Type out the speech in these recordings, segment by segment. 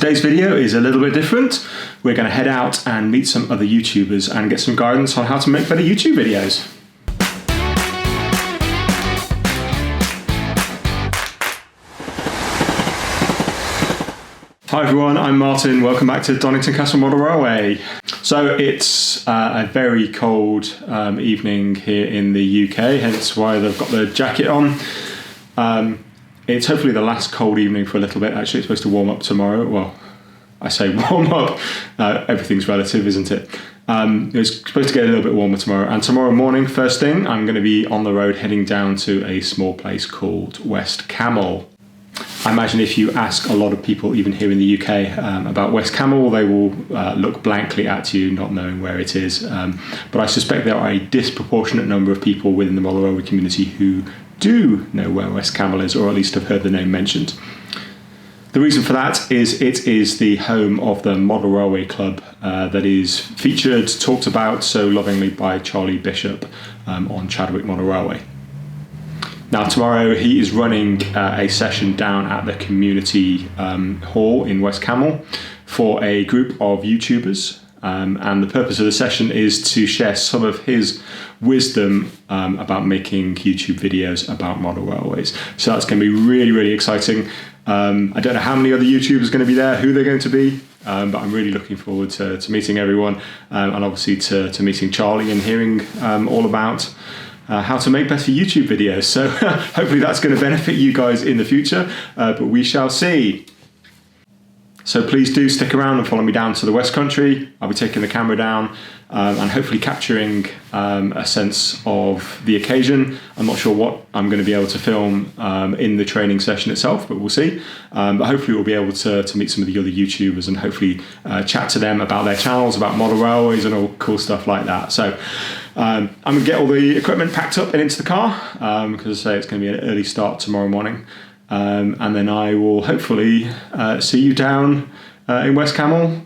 today's video is a little bit different. We're going to head out and meet some other YouTubers and get some guidance on how to make better YouTube videos. Hi everyone, I'm Martin. Welcome back to Donnington Castle Model Railway. So it's a very cold evening here in the UK, hence why they've got the jacket on. It's hopefully the last cold evening for a little bit. Actually, it's supposed to warm up tomorrow. Well, I say warm up. Everything's relative, isn't it? It's supposed to get a little bit warmer tomorrow. And tomorrow morning, first thing, I'm going to be on the road heading down to a small place called West Camel. I imagine if you ask a lot of people, even here in the UK, about West Camel, they will look blankly at you, not knowing where it is. But I suspect there are a disproportionate number of people within the model railway community who do know where West Camel is, or at least have heard the name mentioned. The reason for that is it is the home of the Model Railway Club that is featured, talked about so lovingly by Charlie Bishop on Chadwick Model Railway. Now tomorrow he is running a session down at the community hall in West Camel for a group of YouTubers, and the purpose of the session is to share some of his wisdom about making YouTube videos about model railways. So that's going to be really, really exciting. I don't know how many other YouTubers are going to be there, who they're going to be, but I'm really looking forward to meeting everyone, and obviously to meeting Charlie and hearing all about how to make better YouTube videos. So hopefully that's going to benefit you guys in the future, but we shall see. So please do stick around and follow me down to the West Country. I'll be taking the camera down and hopefully capturing a sense of the occasion. I'm not sure what I'm going to be able to film in the training session itself, but we'll see. But hopefully we'll be able to meet some of the other YouTubers and hopefully chat to them about their channels, about model railways and all cool stuff like that. So I'm going to get all the equipment packed up and into the car because I say it's going to be an early start tomorrow morning. And then I will hopefully see you down in West Camel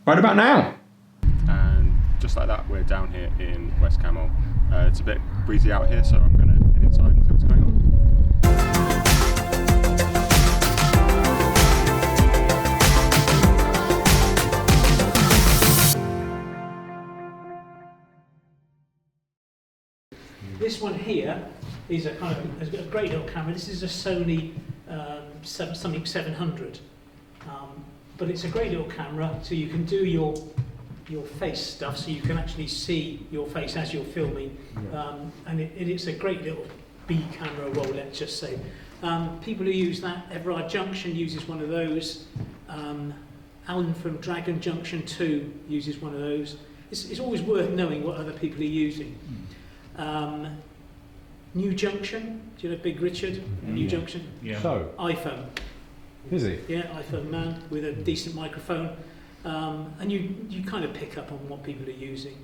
right about now. And just like that, we're down here in West Camel. It's a bit breezy out here, so I'm going to head inside and see what's going on. This one here is a kind of a great little camera. This is a Sony something 700, but it's a great little camera, so you can do your face stuff, so you can actually see your face as you're filming, and it's a great little B camera roll, let's just say. People who use that, Everard Junction uses one of those. Alan from Dragon Junction 2 uses one of those. It's always worth knowing what other people are using. New Junction, do you know Big Richard? New Junction? Yeah. So? iPhone. Is he? Yeah, iPhone man with a decent microphone. And you kind of pick up on what people are using.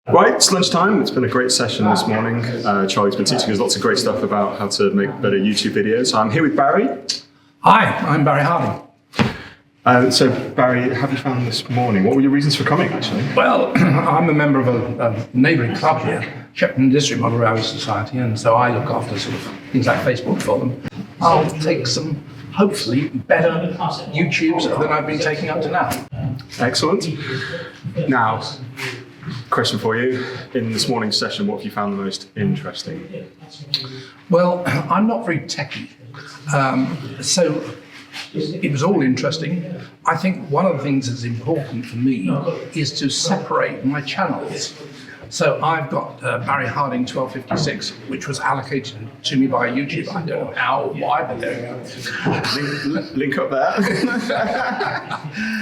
Right, it's lunchtime. It's been a great session this morning. Charlie's been teaching us lots of great stuff about how to make better YouTube videos. I'm here with Barry. Hi, I'm Barry Harding. So Barry, have you found this morning? What were your reasons for coming, actually? Well, I'm a member of a neighbouring club here, Shepton District Model Railway Society, and so I look after sort of things like Facebook for them. I'll take some, hopefully, better YouTubes than I've been taking up to now. Excellent. Now, question for you. In this morning's session, what have you found the most interesting? Well, I'm not very techy, so it was all interesting. I think one of the things that's important for me is to separate my channels. So I've got Barry Harding 1256, which was allocated to me by YouTube. I don't know how or why, but there we go. Link up there.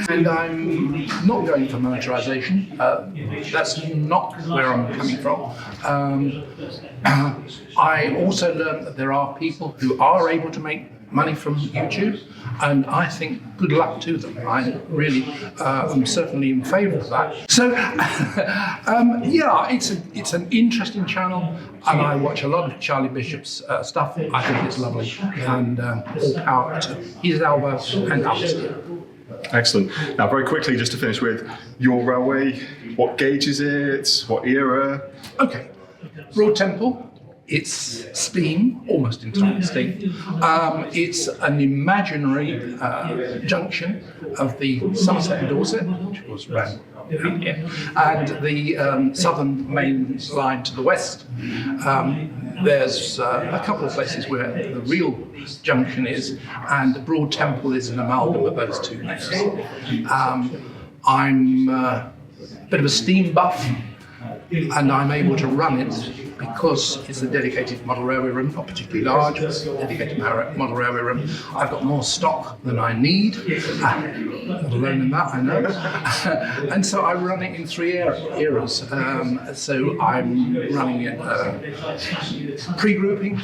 And I'm not going for monetization. That's not where I'm coming from. I also learned that there are people who are able to make money from YouTube, and I think good luck to them. I really am certainly in favour of that. So, yeah, it's an interesting channel, and I watch a lot of Charlie Bishop's stuff. I think it's lovely, and all power to his elbow and others. Excellent. Now, very quickly, just to finish with your railway, what gauge is it? What era? Okay, Broad Temple It's steam, almost entirely steam. It's an imaginary junction of the Somerset and Dorset, which was around here, and the southern main line to the west. There's a couple of places where the real junction is, and the Broad Temple is an amalgam of those two names. I'm a bit of a steam buff, and I'm able to run it because it's a dedicated model railway room, not particularly large, but a dedicated model railway room. I've got more stock than I need, let alone in that, I know. And so I run it in three eras. So I'm running it pre-grouping,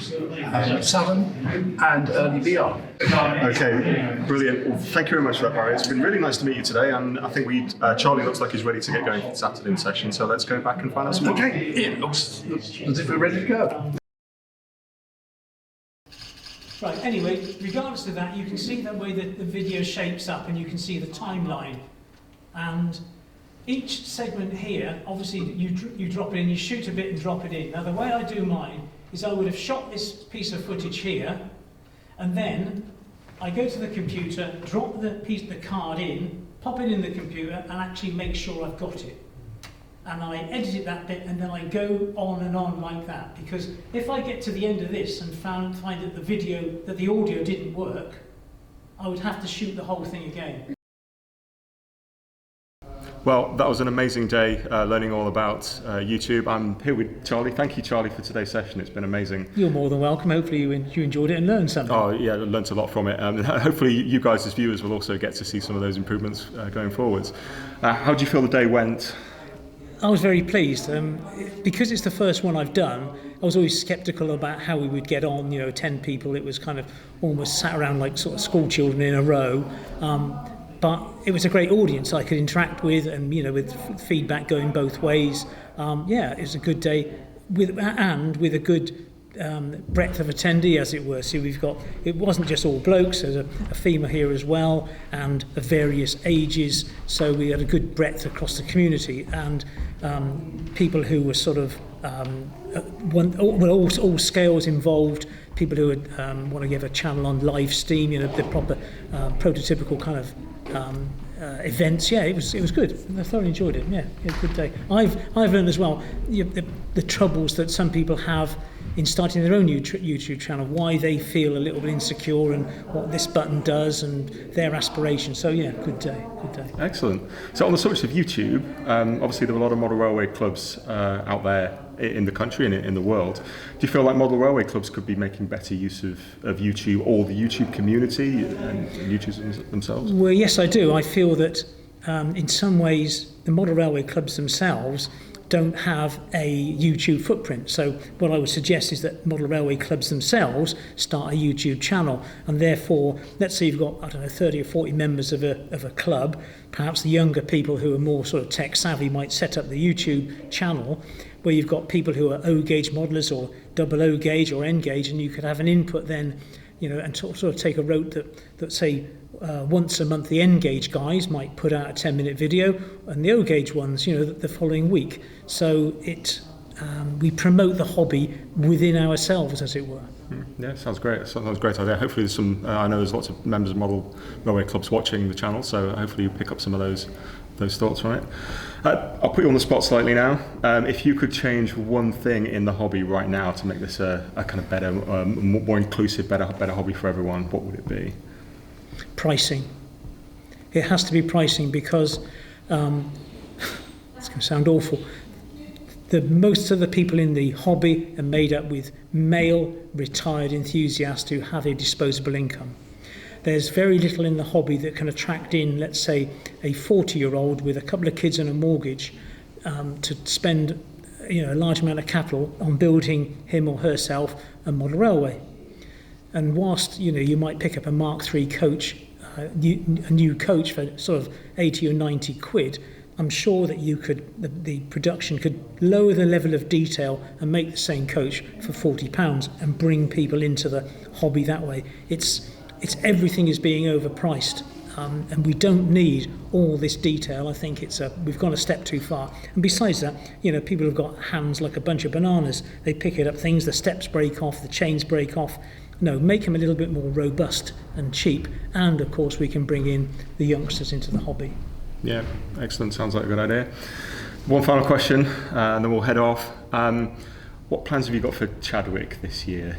southern, and early BR. Okay, brilliant. Well, thank you very much for that, Barry. It's been really nice to meet you today, and I think Charlie looks like he's ready to get going for this afternoon session, so let's go back and find out some more. Okay, it looks as if we're ready to go. Right, anyway, regardless of that, you can see the way that the video shapes up, and you can see the timeline. And each segment here, obviously you drop it in, you shoot a bit and drop it in. Now the way I do mine is I would have shot this piece of footage here, and then I go to the computer, drop the card in, pop it in the computer, and actually make sure I've got it. And I edit that bit, and then I go on and on like that. Because if I get to the end of this and find that the audio didn't work, I would have to shoot the whole thing again. Well, that was an amazing day learning all about YouTube. I'm here with Charlie. Thank you, Charlie, for today's session. It's been amazing. You're more than welcome. Hopefully you enjoyed it and learned something. Oh, yeah, I learned a lot from it. Hopefully you guys as viewers will also get to see some of those improvements going forwards. How do you feel the day went? I was very pleased. Because it's the first one I've done, I was always sceptical about how we would get on. 10 people, it was kind of almost sat around like sort of school children in a row. But it was a great audience I could interact with, and with feedback going both ways. It was a good day with a good breadth of attendee, as it were. So it wasn't just all blokes, there's a female here as well, and of various ages. So we had a good breadth across the community, and people who were sort of all scales involved. People who would want to give a channel on live stream, the proper prototypical kind of events. Yeah, it was good. I thoroughly enjoyed it. Yeah, a good day. I've learned as well the troubles that some people have in starting their own YouTube channel, why they feel a little bit insecure and what this button does and their aspirations. So yeah, good day. Excellent. So on the subject of YouTube, obviously there are a lot of model railway clubs out there in the country and in the world. Do you feel like model railway clubs could be making better use of YouTube, or the YouTube community and YouTubers themselves? Well, yes, I do. I feel that in some ways the model railway clubs themselves don't have a YouTube footprint. So what I would suggest is that model railway clubs themselves start a YouTube channel, and therefore, let's say you've got 30 or 40 members of a club. Perhaps the younger people who are more sort of tech savvy might set up the YouTube channel, where you've got people who are O gauge modelers or double O gauge or N gauge, and you could have an input then, and sort of take a route that say once a month the N gauge guys might put out a 10-minute video, and the O gauge ones, the following week. So we promote the hobby within ourselves, as it were. Yeah, sounds great. Sounds a great idea. Hopefully, there's some. I know there's lots of members of model railway clubs watching the channel, so hopefully you pick up some of those thoughts from it. I'll put you on the spot slightly now. If you could change one thing in the hobby right now to make this a kind of better, more inclusive, better hobby for everyone, what would it be? Pricing. It has to be pricing, because it's going to sound awful. Most of the people in the hobby are made up with male retired enthusiasts who have a disposable income. There's very little in the hobby that can attract in, let's say, a 40-year-old with a couple of kids and a mortgage to spend a large amount of capital on building him or herself a model railway. And whilst you might pick up a Mark III coach, a new coach for sort of 80 or 90 quid, I'm sure that the production could lower the level of detail and make the same coach for £40 and bring people into the hobby that way. It's everything is being overpriced. and we don't need all this detail. I think we've gone a step too far. And besides that, people have got hands like a bunch of bananas. They pick it up things, the steps break off, the chains break off. No, make them a little bit more robust and cheap, and of course we can bring in the youngsters into the hobby. Yeah, excellent. Sounds like a good idea. One final question, and then we'll head off. What plans have you got for Chadwick this year?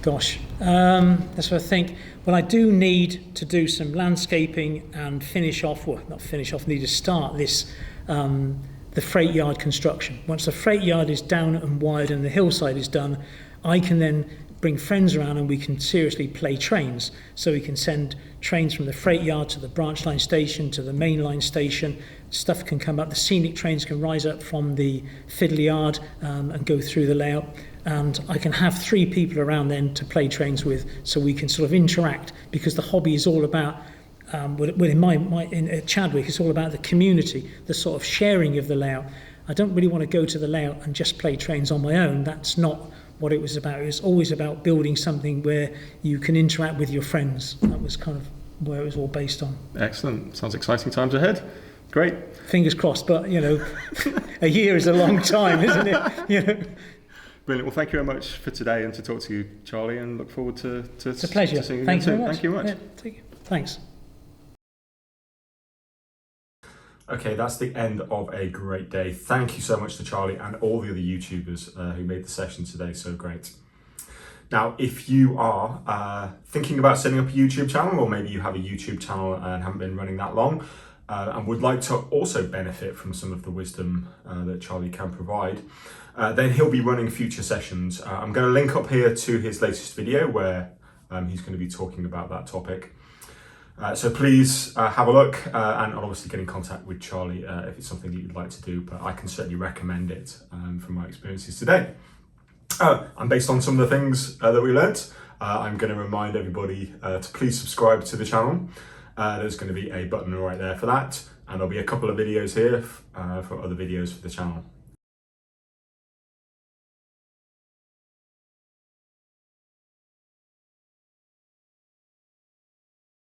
Gosh, that's what I think. Well, I do need to do some landscaping and need to start this, the freight yard construction. Once the freight yard is down and wired and the hillside is done, I can then bring friends around and we can seriously play trains. So we can send trains from the freight yard to the branch line station, to the main line station. Stuff can come up, the scenic trains can rise up from the fiddle yard and go through the layout. And I can have 3 people around then to play trains with, so we can sort of interact, because the hobby is all about, in Chadwick, it's all about the community, the sort of sharing of the layout. I don't really want to go to the layout and just play trains on my own. That's not what it was about. It was always about building something where you can interact with your friends. That was kind of where it was all based on. Excellent. Sounds exciting times ahead. Great. Fingers crossed, but a year is a long time, isn't it? Brilliant. Well, thank you very much for today and to talk to you, Charlie, and look forward to it's a pleasure. To seeing you Thank you again very much. Thank you very much. Yeah, thanks. Okay, that's the end of a great day. Thank you so much to Charlie and all the other YouTubers who made the session today so great. Now, if you are thinking about setting up a YouTube channel, or maybe you have a YouTube channel and haven't been running that long, and would like to also benefit from some of the wisdom that Charlie can provide, then he'll be running future sessions. I'm going to link up here to his latest video where he's going to be talking about that topic. So please have a look and obviously get in contact with Charlie if it's something that you'd like to do, but I can certainly recommend it from my experiences today. And based on some of the things that we learnt, I'm going to remind everybody to please subscribe to the channel. There's going to be a button right there for that, and there'll be a couple of videos here for other videos for the channel.